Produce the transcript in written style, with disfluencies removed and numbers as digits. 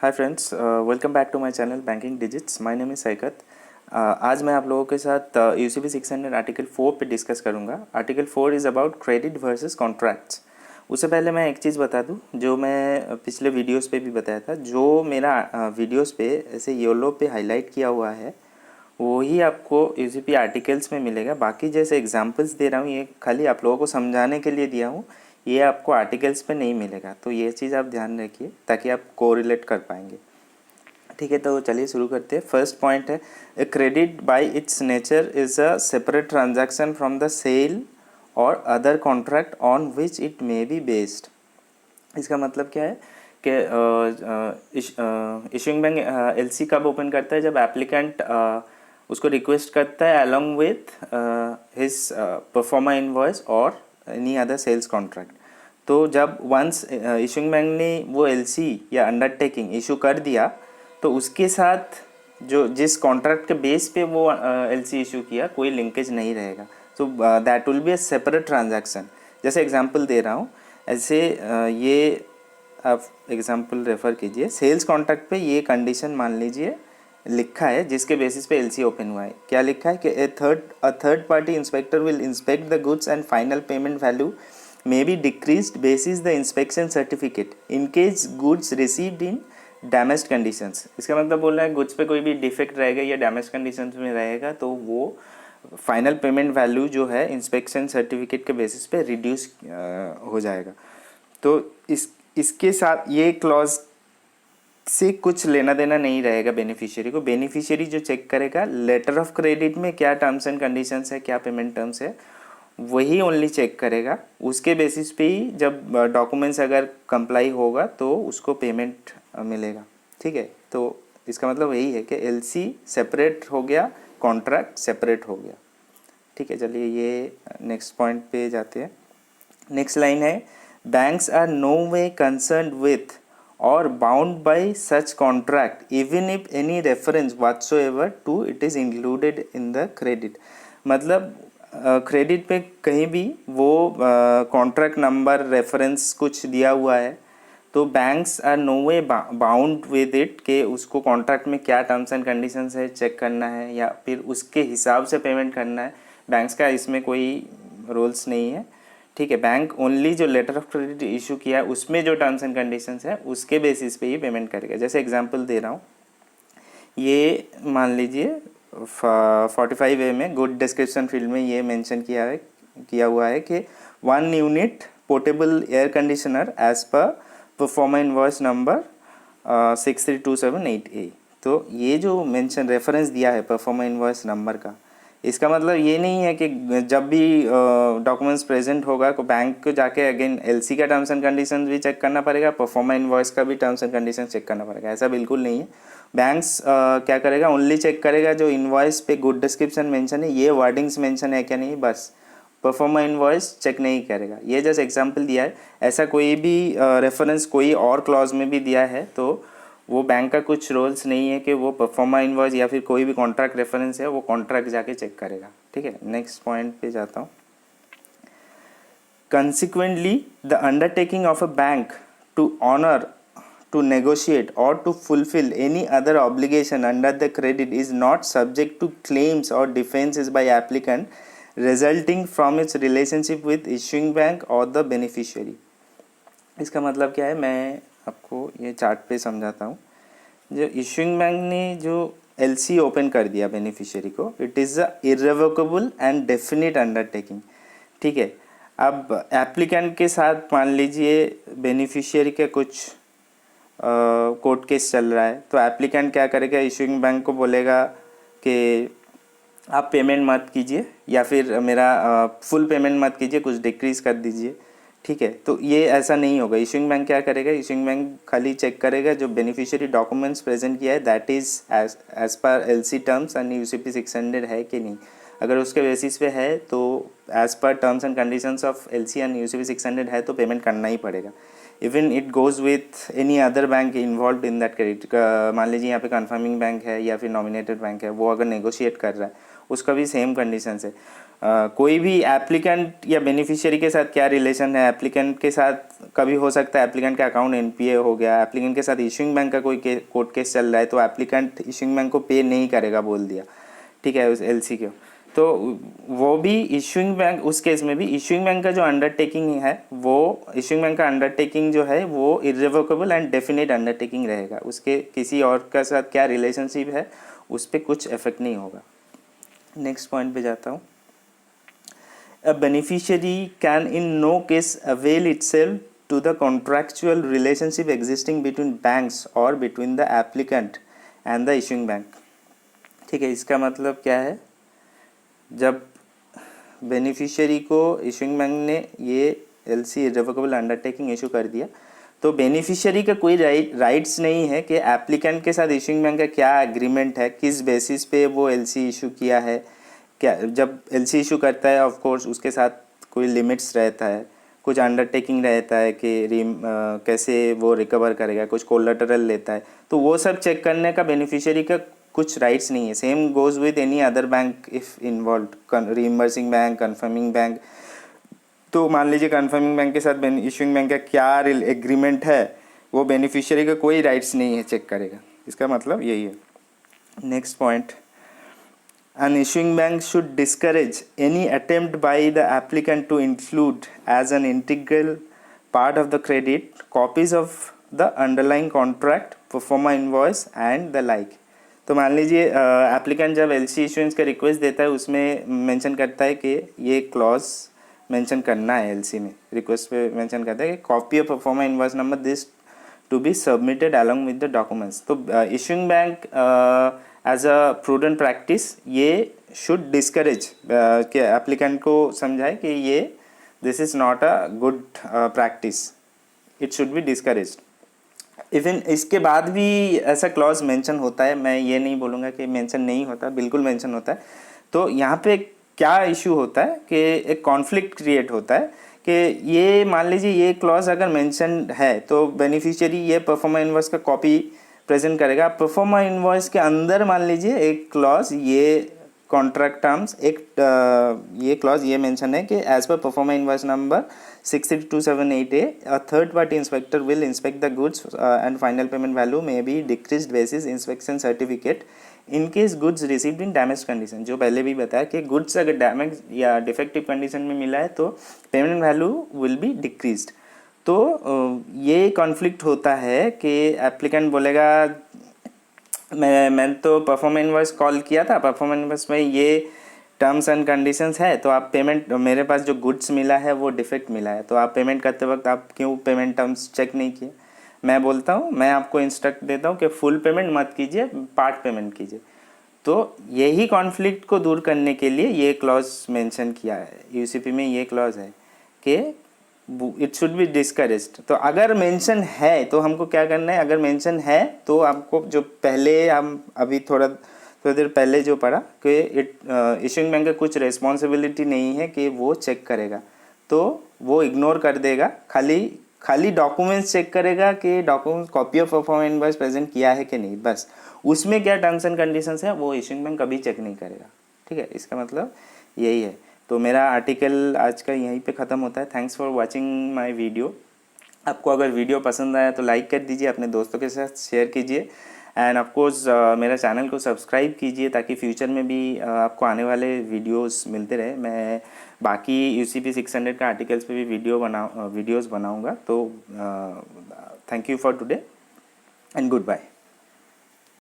Hi friends, welcome back to my channel banking digits. My name is Saikat. आज मैं आप लोगों के साथ यूसीपी 600 आर्टिकल 4 पे डिस्कस करूंगा। Article 4 is about credit versus contracts. उससे पहले मैं एक चीज़ बता दूं जो मैं पिछले वीडियोस पे भी बताया था। जो मेरा वीडियोस पे ऐसे येलो पे हाईलाइट किया हुआ है वही आपको यूसीपी आर्टिकल्स में मिलेगा। बाकी जैसे एग्जांपल्स दे रहा हूँ ये खाली आप लोगों को समझाने के लिए दिया हूँ, ये आपको आर्टिकल्स पे नहीं मिलेगा। तो ये चीज़ आप ध्यान रखिए ताकि आप कोरिलेट कर पाएंगे। ठीक है, तो चलिए शुरू करते हैं। फर्स्ट पॉइंट है, a credit by its nature is a separate transaction from the sale or other contract on which it may be based. इसका मतलब क्या है कि इशूइंग बैंक एलसी कब ओपन करता है? जब एप्लीकेंट उसको रिक्वेस्ट करता है along with his proforma invoice और एनी अदर सेल्स कॉन्ट्रैक्ट। तो जब वंस इशूइंग बैंक ने वो एलसी या अंडरटेकिंग इशू कर दिया तो उसके साथ जो जिस कॉन्ट्रैक्ट के बेस पे वो एलसी इशू किया कोई लिंकेज नहीं रहेगा। तो that will be a separate transaction. जैसे एग्जांपल दे रहा हूँ, ऐसे ये आप एग्जांपल रेफर कीजिए। सेल्स कॉन्ट्रैक्ट पे ये कंडीशन मान लीजिए लिखा है जिसके बेसिस पे एलसी ओपन हुआ है। क्या लिखा है कि a third party inspector will inspect the goods and final payment value may be decreased basis the inspection certificate in case goods received in damaged conditions। इसका मतलब बोल रहा है गुड्स पे कोई भी डिफेक्ट रहेगा या डैमेज कंडीशंस में रहेगा तो वो फाइनल पेमेंट वैल्यू जो है इंस्पेक्शन सर्टिफिकेट के बेसिस पे रिड्यूस हो जाएगा। तो इसके साथ ये क्लॉज से कुछ लेना देना नहीं रहेगा बेनिफिशियरी को। बेनिफिशियरी जो चेक करेगा लेटर ऑफ क्रेडिट में क्या टर्म्स एंड कंडीशंस है, क्या पेमेंट टर्म्स है, वही ओनली चेक करेगा। उसके बेसिस पे ही जब डॉक्यूमेंट्स अगर कंप्लाई होगा तो उसको पेमेंट मिलेगा। ठीक है, तो इसका मतलब यही है कि एलसी सेपरेट हो गया, कॉन्ट्रैक्ट सेपरेट हो गया। ठीक है, चलिए ये नेक्स्ट पॉइंट पे जाते हैं। नेक्स्ट लाइन है, banks are no way concerned with or bound by such contract even if any reference whatsoever to it is included in the credit. मतलब क्रेडिट पे कहीं भी वो कॉन्ट्रैक्ट नंबर रेफरेंस कुछ दिया हुआ है तो banks are no way bound with it के उसको कॉन्ट्रैक्ट में क्या टर्म्स एंड कंडीशंस है चेक करना है या फिर उसके हिसाब से पेमेंट करना है। बैंक्स का इसमें कोई रूल्स नहीं है। ठीक है, बैंक ओनली जो लेटर ऑफ क्रेडिट इशू किया है उसमें जो टर्म्स एंड कंडीशंस है उसके बेसिस पे ही पेमेंट करेगा। जैसे एग्जांपल दे रहा हूँ, ये मान लीजिए 45A में गुड डिस्क्रिप्शन फील्ड में ये मेंशन किया हुआ है कि 1 unit portable air conditioner as per proforma invoice number 63278A। तो ये जो मेंशन रेफरेंस दिया है परफॉर्मा इनवॉइस नंबर का, इसका मतलब ये नहीं है कि जब भी डॉक्यूमेंट्स प्रेजेंट होगा तो बैंक को जाके अगेन एलसी का टर्म्स एंड कंडीशन भी चेक करना पड़ेगा, परफॉर्मा इनवॉइस का भी टर्म्स एंड कंडीशन चेक करना पड़ेगा। ऐसा बिल्कुल नहीं है। बैंक्स क्या करेगा, ओनली चेक करेगा जो इनवॉइस पे गुड डिस्क्रिप्शन मेंशन है ये वर्डिंग्स मेंशन है क्या नहीं, बस। परफॉर्मा इनवॉइस चेक नहीं करेगा। ये जस्ट एग्जांपल दिया है। ऐसा कोई भी रेफरेंस कोई और क्लॉज में भी दिया है तो वो बैंक का कुछ रूल्स नहीं है कि वो परफॉर्मा इनवॉइस या फिर कोई भी कॉन्ट्रैक्ट रेफरेंस है वो कॉन्ट्रैक्ट जाके चेक करेगा। ठीक है, नेक्स्ट पॉइंट पे जाता हूँ। Consequently, the undertaking of a bank to honor, to negotiate, or to fulfill any other obligation under the credit is not subject to claims or defenses by applicant resulting from its relationship with issuing bank or the beneficiary। इसका मतलब क्या है, मैं आपको ये chart पे समझाता हूँ। जो इशूइंग बैंक ने जो एलसी ओपन कर दिया बेनिफिशियरी को, it is a irrevocable and definite undertaking. ठीक है, अब एप्लीकेंट के साथ मान लीजिए बेनिफिशियरी के कुछ कोर्ट केस चल रहा है तो एप्लीकेंट क्या करेगा, इशूइंग बैंक को बोलेगा कि आप पेमेंट मत कीजिए या फिर मेरा फुल पेमेंट मत कीजिए, कुछ डिक्रीज़ कर दीजिए। ठीक है, तो ये ऐसा नहीं होगा। इशूइंग बैंक क्या करेगा, इशूइंग बैंक खाली चेक करेगा जो बेनिफिशियरी डॉक्यूमेंट्स प्रेजेंट किया है that is as per LC terms and UCP 600 है कि नहीं। अगर उसके बेसिस पे है तो as per terms and conditions of LC and UCP 600 है तो पेमेंट करना ही पड़ेगा। Even it goes with any other bank involve in that credit. मान लीजिए यहाँ पे कन्फर्मिंग बैंक है या फिर नॉमिनेटेड बैंक है, वो अगर नेगोशिएट कर रहा है उसका भी सेम कंडीशंस है। कोई भी एप्लीकेंट या बेनिफिशियरी के साथ क्या रिलेशन है, एप्लीकेंट के साथ कभी हो सकता है एप्लीकेंट का अकाउंट एनपीए हो गया, एप्लीकेंट के साथ इशूइंग बैंक का कोई कोर्ट केस चल रहा है तो एप्लीकेंट इशूइंग बैंक को पे नहीं करेगा बोल दिया, ठीक है, उस एलसी को, तो वो भी इशूइंग बैंक, उस केस में भी इशूइंग बैंक का जो अंडरटेकिंग है वो इशूइंग बैंक का अंडरटेकिंग जो है वो इर्रिवोकेबल एंड डेफिनेट अंडरटेकिंग रहेगा, उसके किसी और का साथ क्या रिलेशनशिप है उस पर कुछ इफेक्ट नहीं होगा। नेक्स्ट पॉइंट पे जाता हूँ। A beneficiary can in no case avail itself to the contractual relationship existing between banks or between the applicant and the issuing bank। ठीक है, इसका मतलब क्या है, जब बेनिफिशियरी को इशूइंग बैंक ने ये एलसी इर्रिवोकेबल अंडरटेकिंग इशू कर दिया तो बेनिफिशियरी का कोई राइट्स नहीं है कि एप्लीकेंट के साथ इशूइंग बैंक का क्या एग्रीमेंट है, किस बेसिस पे वो एलसी इशू किया है, क्या जब एलसी इशू करता है ऑफ कोर्स उसके साथ कोई लिमिट्स रहता है, कुछ अंडरटेकिंग रहता है कि कैसे वो रिकवर करेगा, कुछ कोलेटरल लेता है, तो वो सब चेक करने का बेनिफिशियरी का कुछ राइट्स नहीं है। Same goes with any other bank if involve, reimbursing bank, confirming bank. तो मान लीजिए कन्फर्मिंग बैंक के साथ इशूइंग बैंक का क्या एग्रीमेंट है, वो बेनिफिशियरी का कोई राइट्स नहीं है चेक करेगा, इसका मतलब यही है। Next point, an issuing bank should discourage any attempt by the applicant to include as an integral part of the credit copies of the underlying contract, performa invoice and the like। तो मान लीजिए applicant जब LC issuance का request देता है उसमें mention करता है कि ये क्लॉज मेंशन करना है, एलसी में रिक्वेस्ट पे मेंशन करता है कि copy of proforma invoice number this to be submitted along with the documents. तो issuing bank as a prudent practice ये शुड डिस्करेज कि एप्लीकेंट को समझाए कि ये this is not a good practice, it should be discourage. Even इसके बाद भी ऐसा क्लॉज मेंशन होता है, मैं ये नहीं बोलूँगा कि मेंशन नहीं होता, बिल्कुल मेंशन होता है। तो यहाँ पे क्या इशू होता है कि एक कॉन्फ्लिक्ट क्रिएट होता है कि ये मान लीजिए ये क्लॉज अगर मेंशन है तो बेनिफिशियरी ये परफॉर्मा इनवॉइस का कॉपी प्रेजेंट करेगा। परफॉर्मा इनवॉइस के अंदर मान लीजिए एक क्लॉज ये कॉन्ट्रैक्ट टर्म्स एक ये क्लॉज ये मेंशन है कि as per proforma invoice number 63278A a third party inspector will inspect the goods and final payment value may be decreased basis inspection certificate in case goods received in damaged condition। जो पहले भी बताया कि goods अगर damage या defective condition में मिला है तो payment value will be decreased. तो ये कॉन्फ्लिक्ट होता है कि एप्लीकेंट बोलेगा मैं तो परफॉर्म इनवॉइस कॉल किया था, परफॉर्म इनवॉइस में ये टर्म्स एंड कंडीशंस है, तो आप पेमेंट मेरे पास जो गुड्स मिला है वो डिफेक्ट मिला है, तो आप पेमेंट करते वक्त आप क्यों पेमेंट टर्म्स चेक नहीं किए। मैं बोलता हूँ, मैं आपको इंस्ट्रक्ट देता हूँ कि फुल पेमेंट मत कीजिए, पार्ट पेमेंट कीजिए। तो यही कॉन्फ्लिक्ट को दूर करने के लिए ये क्लॉज मेंशन किया है यूसीपी में, ये क्लॉज है कि इट शुड बी डिस्करेज्ड। तो अगर मेंशन है तो हमको क्या करना है, अगर मेंशन है तो आपको जो पहले हम अभी थोड़ा देर पहले जो पढ़ा कि इशूइंग बैंक का कुछ रिस्पॉन्सिबिलिटी नहीं है कि वो चेक करेगा, तो वो इग्नोर कर देगा, खाली डॉक्यूमेंट्स चेक करेगा कि document copy of perform invoice present किया है कि नहीं, बस उसमें क्या टर्म्स एंड कंडीशंस है वो इशूइंग बैंक कभी चेक नहीं करेगा। ठीक है, इसका मतलब यही है। तो मेरा आर्टिकल आज का यहीं पे ख़त्म होता है। Thanks for watching my video. आपको अगर वीडियो पसंद आया तो लाइक कर दीजिए, अपने दोस्तों के साथ शेयर कीजिए एंड ऑफकोर्स मेरा चैनल को सब्सक्राइब कीजिए ताकि फ्यूचर में भी आपको आने वाले वीडियोस मिलते रहे। मैं बाकी यूसीपी 600 का आर्टिकल्स पे भी वीडियोस बनाऊंगा। तो thank you for today and good bye.